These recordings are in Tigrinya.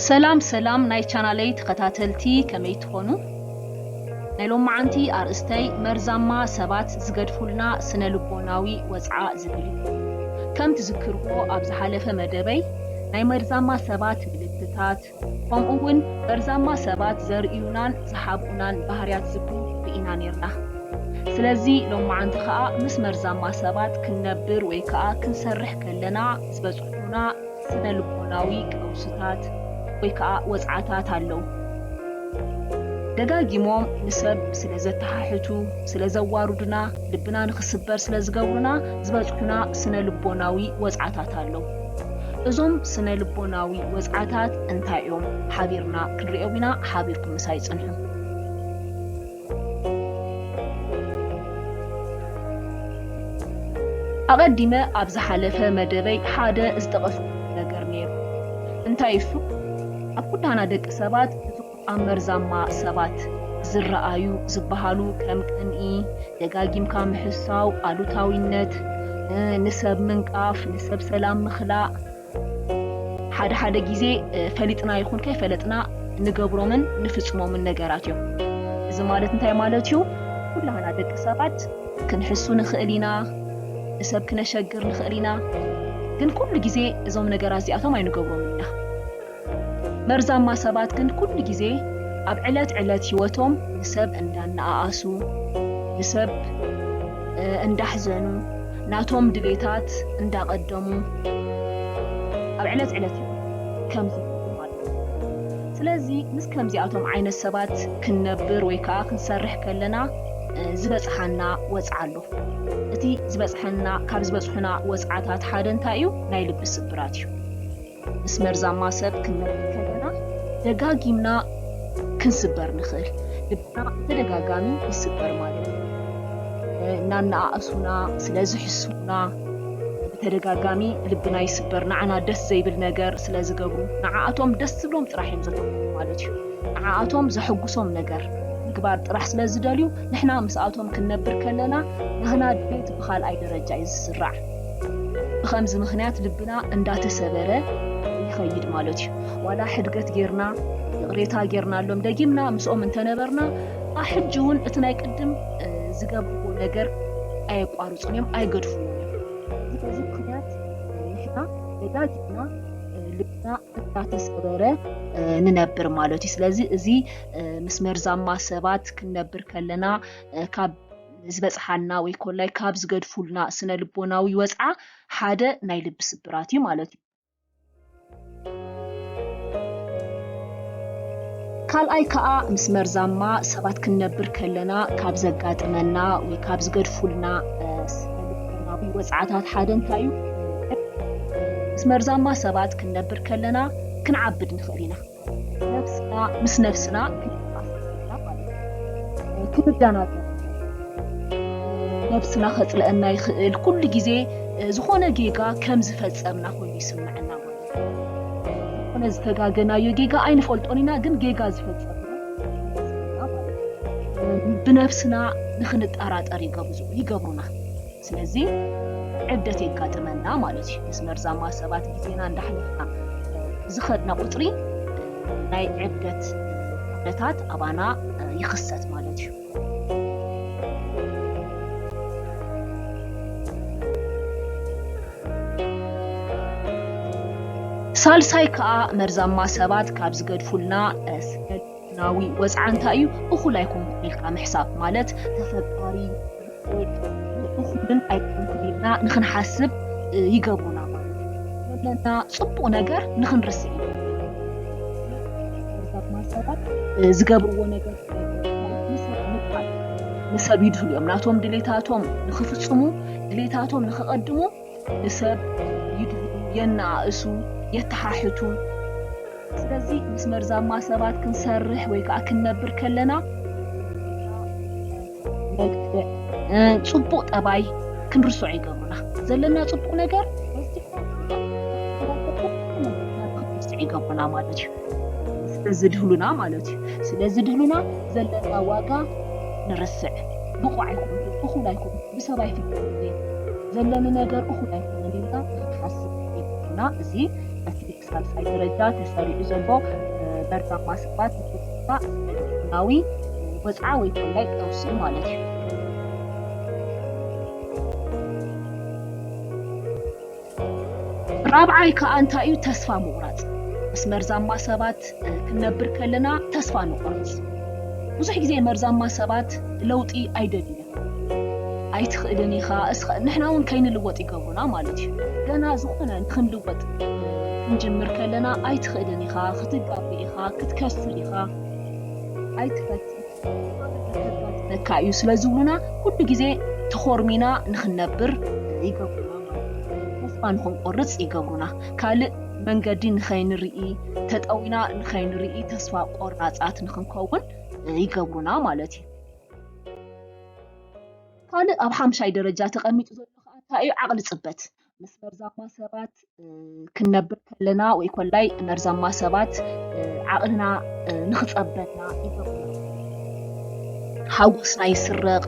ሰላም ናይ ቻናለይ ተከታተልቲ ከመይ ትኾኑ ናይሎም ማዓንቲ አርእስተይ መርዛማ ሰባት ዝገድፉልና ስነ ልቦናዊ ወጽዓ ዝብል ከም ትዝክርዎ ኣብ ዝሓለፈ መደበይ ናይ መርዛማ ሰባት ምልክታት ከምኡውን መርዛማ ሰባት ዘርእዩናን ዝሓብኡናን ባህርያት ዝብሉ ርኢና ነርና ስለዚ ሎም ማዓንቲ ከዓ ምስ መርዛማ ሰባት ክንነብር ወይ ከዓ ክንሰርሕ ከለና ዝበጽሑና ስነ ልቦናዊ ቀውስታት ወይ ከዓ ወጽዓታት ኣለው ደጋጊሞም ንሰብ ስለ ዘተሓሕቱ ስለ ዘዋሩድና ልብና ንኽስበር ስለ ዝገብሩና ዝበጽሑና ስነ ልቦናዊ ወጽዓታት ኣለው እዞም ስነ ልቦናዊ ወጽዓታት እንታይ እዮም ሓቢርና ክንሪኦም ኢና ሓቢርኩም ምሳይ ጽንሑ ኣቀዲመ ኣብ ዝሓለፈ መደበይ ሓደ ዝጠቐሱ ነገር ነይሩ እንታይ እሱ ኣብ ኩዳና ደቂ ሰባት ኣብ መርዛማ ሰባት ዝረኣዩ ዝበሃሉ ከም ቅንኢ ደጋጊምካ ምሕሳው ኣሉታዊነት ንሰብ ምንቃፍ ንሰብ ሰላም ምኽላእ ሓደ ግዜ ፈሊጥና ይኹን ከይፈለጥና ንገብሮምን ንፍጽሞምን ነገራት እዮም እዚ ማለት እንታይ ማለት እዩ ኩላና ደቂ ሰባት ክንሕሱ ንኽእል ኢና ንሰብ ክነሸግር ንኽእል ኢና ግን ኩሉ ግዜ እዞም ነገራት እዚኣቶም ኣይንገብሮም ኢና መርዛማ ሰባት ግን ኩሉ ግዜ ኣብ ዕለት ህይወቶም ንሰብ እንዳነኣኣሱ ንሰብ እንዳሕዘኑ ናቶም ድሌታት እንዳቀደሙ ኣብ ዕለት ከምዚ ማለት ስለዚ ምስ ከምዚኣቶም ዓይነት ሰባት ክንነብር ወይ ከዓ ክንሰርሕ ከለና ዝበጽሐና ወጽዓ ኣሎ እቲ ዝበጽሐና ካብ ዝበጽሑና ወጽዓታት ሓደ እንታይ እዩ ናይ ልቢ ስብራት እዩ ምስ መርዛማ ሰብ ክንነብር ከለና ደጋጊምና ክንስበር ንኽእል ልብና ተደጋጋሚ ይስበር ማለት እዩ እናነኣእሱና ስለዝሕሱና ተደጋጋሚ ልብና ይስበር ንዓና ደስ ዘይብል ነገር ስለዝገብሩ ንዓኣቶም ደስ ዝብሎም ጥራሕ እዮም ዘተውኩ ማለት እዩ ንዓኣቶም ዘሐጉሶም ነገር ምግባር ጥራሕ ስለዝደልዩ ንሕና ምስኣቶም ክንነብር ከለና ንህና ድሌት ብኻልኣይ ደረጃ እዩ ዝስራዕ ብኸምዚ ምኽንያት ልብና እንዳተሰበረ ይኸይድ ማለት እዩ ዋላ ሕድገት ጌርና ቅሬታ ጌርናሎም ደጊምና ምስኦም እንተነበርና ሕጂ እውን እቲ ናይ ቅድም ዝገብርዎ ነገር ኣየቋርጹን እዮም ኣይገድፉን በዚ ምክንያት ንሕና ደጋጊምና ልብና እንዳተሰበረ ንነብር ማለት እዩ ስለዚ እዚ ምስ መርዛማ ሰባት ክንነብር ከለና ካብ ዝበጽሓና ወይ ኮላይ ካብ ዝገድፉልና ስነ ልቦናዊ ወጽዓ ሓደ ናይ ልቢ ስብራት እዩ ማለት እዩ ካልኣይ ከዓ ምስ መርዛማ ሰባት ክንነብር ከለና ካብ ዘጋጥመና ወይ ካብ ዝገድፉልና ስነ ልቦናዊ ወጽዓታት ሓደ እንታይ እዩ ምስ መርዛማ ሰባት ክንነብር ከለና ክንዓብድ ንኽእል ኢና ነፍስና ምስ ነፍስና ክንዳናገር ነፍስና ኸጽልአና ይኽእል ኩሉ ግዜ ዝኾነ ጌጋ ከም ዝፈጸምና ኮይኑ ይስምዐና ማለት ዝኾነ ዝተጋገናዮ ጌጋ ኣይንፈልጦን ኢና ግን ጌጋ ዝፈጸምና ብነፍስና ንኽንጠራጠር ይገብሩና ስለዚ ዕብደት የጋጥመና ማለት እዩ ምስ መርዛማ ሰባት ግዜና እንዳሕለፍና ዝኸድና ቁፅሪ ናይ ዕብደት ኩነታት ኣባና ይኽሰት ማለት እዩ ሳልሳይ ከዓ መርዛማ ሰባት ካብ ዝገድፉልና ስነ ልቦናዊ ወጽዓ እንታይ እዩ እኹል ኣይኮንኩን ኢልካ ምሕሳብ ማለት ተፈጣሪ እኹልን ኣይኮንኩን ኢልና ንኽንሓስብ ይገብሩና ማለት እዩ ለና ጽቡቕ ነገር ንኽንርስዕ መርዛማ ሰባት ዝገብርዎ ነገር ንሰብ ይድህሉ እዮም ናቶም ድሌታቶም ንኽፍጽሙ ድሌታቶም ንኽቐድሙ ንሰብ ይድህሉ የነኣእሱ የተሓሕቱ ስለዚ ምስ መርዛማ ሰባት ክንሰርሕ ወይ ከዓ ክንነብር ከለና ጽቡቕ ጠባይ ክንርስዖ ይገብሩና ዘለና ጽቡቕ ነገር ይገብሩና ማለት እዩ ስለዝድህሉና ማለት እዩ ስለዝድህሉና ዘለና ዋጋ ንርስዕ ብቑዕ ኣይኮኑን እኹል ኣይኮኑን ብሰብ ኣይፍቀድን ዘለና ነገር እኹል ኣይኮነን ኢልካ ክትሓስብ ይግባና እዚ ሳልሳይ ደረጃ ተሰሪዑ ዘሎ መርዛማ ሰባት ናዊ ወፃ ወይ ኮላይ ቀውሲ ማለት እዩ ራብዓይ ከዓ እንታይ እዩ ተስፋ ምቁራጽ ምስ መርዛማ ሰባት ክንነብር ከለና ተስፋ ንቆርጽ ብዙሕ ግዜ መርዛማ ሰባት ለውጢ አይደልዩ ኣይትኽእልን ኢኻ ንሕና እውን ከይንልወጥ ይገብሩና ማለት እዩ ገና ዝኾነ ንክንልወጥ ክንጅምር ከለና ኣይትኽእልን ኢኻ ክትጋቢ ኢኻ ክትከስር ኢኻ ኣይትፈትሕ ነካ እዩ ስለዝብሉና ኩሉ ግዜ ተኾርሚና ንክንነብር ይገብሩና ተስፋ ንክንቆርጽ ይገብሩና ካልእ መንገዲ ንኸይንርኢ ተጠዊና ንኸይንርኢ ተስፋ ቆራጻት ንክንከውን ይገብሩና ማለት እዩ ካልእ ኣብ 5ይ ደረጃ ተቐሚጡ ዘሎ ከዓ እንታይ እዩ ዓቕሊ ጽበት ምስ መርዛማ ሰባት ክንነብር ከለና ወይ ኮላይ መርዛማ ሰባት ዓቕልና ንኽጸበትና ይገብሩና ሓጎስና ይስረቕ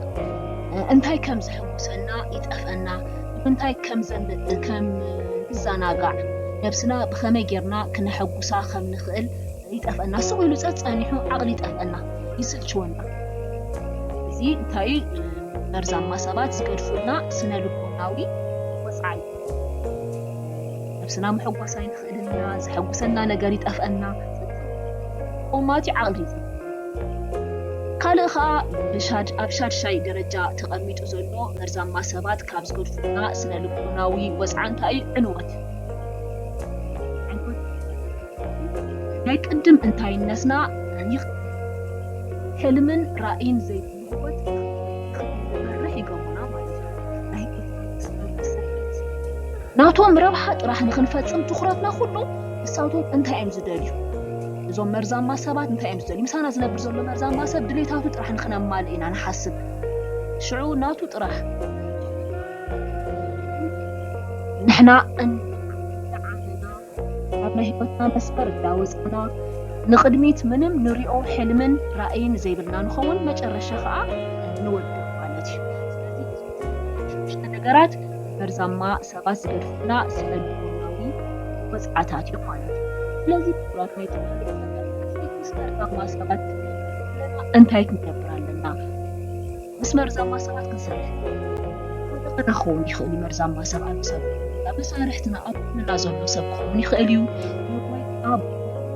እንታይ ከም ዝሕጉሰና ይጠፍአና እንታይ ከም ዝዘናጋዕ ነብስና ብኸመይ ጌርና ክንሐጉሳ ከም ንኽእል ይጠፍአና ስቕ ኢሉ ጸኒሑ ዓቕሊ ይጠፍአና ይስልችወና እዚ እንታይ መርዛማ ሰባት ዝገድፉና ስነ ልቦናዊ ወጻኢ ነብስና ምሕጓስ ኣይንኽእልና ዝሐጉሰና ነገር ይጠፍአና ቁማቲ ዓቕሊ ካልእ ከዓ ኣብ 6ይ ደረጃ ተቐሚጡ ዘሎ መርዛማ ሰባት ካብ ዝገድፉና ስነ ልቦናዊ ወጻኢ እንታይ ዕንወት ናይ ቅድም እንታይነትና ሕልምን ራእይን ዘይብልወት ክበርሕ ይገብሩና ማለት እዩ ናቶም ረብሓ ጥራሕ ንክንፈጽም ትኩረትና ኩሉ ንሳቶም እንታይ እዮም ዝደልዩ እዞም መርዛማ ሰባት እንታይ እዮም ዝደልዩ ምሳና ዝነብር ዘሎ መርዛማ ሰብ ድሌታቱ ጥራሕ ንክነማልእ ኢና ንሓስብ ሽዑ ናቱ ጥራሕ ንሕና ኣብ ናይ ሂወትና መስመር እንዳወፅና ንቅድሚት ምንም ንሪኦ ሕልምን ራእይን ዘይብልና ንኸውን መጨረሻ ከዓ ንወድቕ ማለት እዩ ስለዚ ነገራት መርዛማ ሰባት ዝገድፉና ስነ ልቦናዊ ወፅዓታት እዩ ማለት እዩ ስለዚ ኩራት ናይ መርዛማ ሰባት እንታይ ክንገብር ኣለና ምስ መርዛማ ሰባት ክንሰርሕ ክኸውን ይኽእል እዩ መርዛማ ሰብ ኣብ ሰብ መሳርሕትና ኣብና ዘሎ ሰብ ክኸውን ይኽእል እዩ ኣብ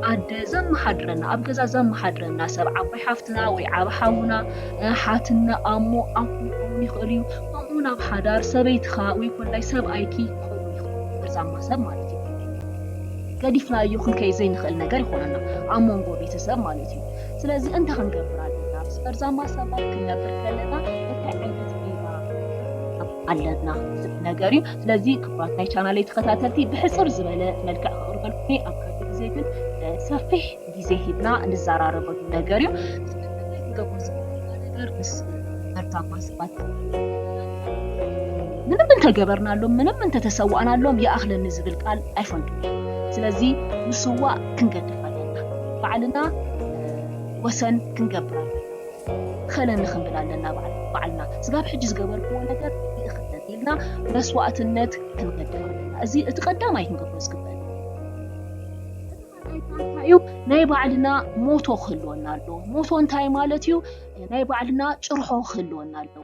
ኣደ ዘመሓድረና ኣብ ገዛ ዘመሓድረና ሰብ ዓባይ ሓፍትና ወይ ዓብ ሓውና ሓትና ኣሞ ክኸውን ይኽእል እዩ ከምኡውን ኣብ ሓዳር ሰበይትኻ ወይ ኮላይ ሰብኣይኪ ክኸውን ይኽእል መርዛማ ሰብ ማለት እዩ ገዲፍናዮ ክንከይ ዘይንኽእል ነገር ይኾነና ኣብ መንጎ ቤተሰብ ማለት እዩ ስለዚ እንታይ ክንገብር ኣለና ምስ መርዛማ ሰባት ክንነብር ከለና እንታይ ዓይነት ኣለና ነገር እዩ ስለዚ ክቡራት ናይ ቻናለይ ተኸታተልቲ ብሕፅር ዝበለ መልክዕ ክቕርበልኩኒ ኣብ ካልእ ግዜ ግን ሰፊሕ ግዜ ሂብና እንዘራረበሉ ነገር እዩ ገቡ ነገር ምስ መርዛማ ሰባት ምንም እንተገበርናሎም ምንም እንተተሰዋእናሎም ይኣኽለኒ ዝብል ቃል ኣይፈንዱን ስለዚ ንስዋዕ ክንገድፍ ኣለና ባዕልና ወሰን ክንገብር ኣለና خلنا نخبر على بعلنا زقاب حج زقاب الكون نقدر يخدم لنا بس وقت النت كنقدم أزي تقدم أي نقدر زقاب أيوب نايب علينا موتو خلونا له موتو انتاي مالتيو نايب علينا شرحو خلونا له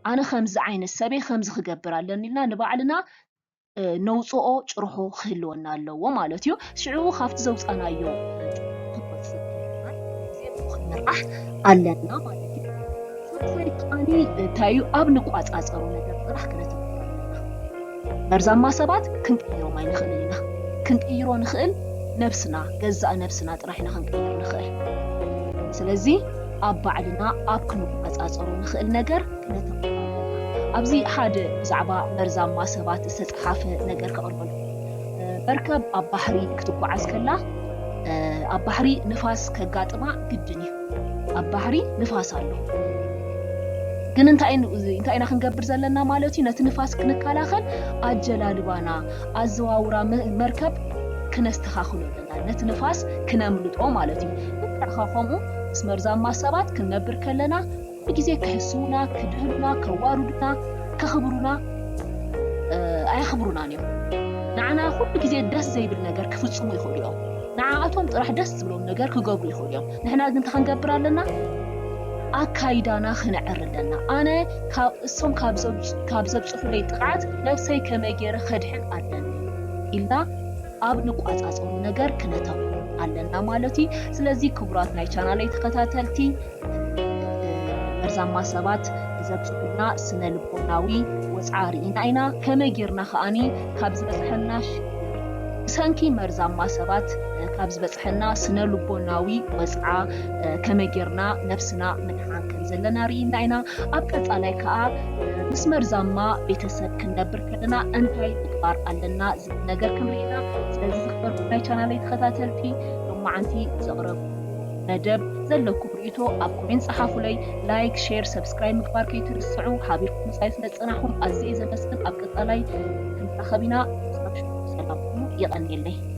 أنا خمس عين السبي خمس خجبر لنا نبع علينا نوصو شرحو خلونا له ومالتيو شعو خافت زوج أنا يوم راح علنا مالتي أنا تايو أبن قاعد أصغر ولا راح كنت مرزام ما سبات كنت يوم ما ينخلينا كنت يرون نخل نفسنا جزء نفسنا راح نخل نخل سلزي أب بعدنا أب كنت قاعد أصغر نخل نجر كنت أبزي حد زعبا مرزام ما سبات استحاف نجر كأربل بركب أب بحري كتب عسكرنا أب بحري نفاس كقاطمة جدني أب بحري نفاس عليه كن أنت أين خنقبر زلنا مالتي نتنفاس كنكالاخن أجلال بانا أزواورا مركب كنستخاخلو لنا نتنفاس كنملطو مالتي نتخاخمو اسمرزام ما سبات كنبر كلنا بجزي كحسونا كدهلنا كواردنا كخبرونا أي خبرونا نيو نعنا كل كذا دس زي بالنجار كفتصمو يخليهم نعاتهم طرح دس بلون نجار كجبر يخليهم نحن أنت خنجبر لنا أكايدانا خنعر لنا أنا كسم كابزب صفلي تقعد نفسي كما جير خدحن أدنى إلا أبنو قاس أصل نجار كنتاو علنا مالتي سلزي كبرات ناي channel تكتاتلتي مرزما سبات زبصنا سنة لبناوي وسعاري نعينا كما جيرنا خاني كابز بصحناش سانكي مرزما سبات كابز بصحنا سنة لبناوي وسعا كما جيرنا نفسنا من حانكن زلنا ري نعينا أبقت عليكا مس مرزما بيتسب كنبر كلنا أنتي تكبار علنا زي نجار كمرينا سلزي زخبر ناي channel تكتاتلتي معنتي زغرب ندب زلكم ريتو أبكم صحافو لي لايك شير سبسكرايب مكبار كي ترسعوا حبيبكم سايس نتصنعهم أزي إذا بس أبقى علي كنت أخبينا سلام يغني لي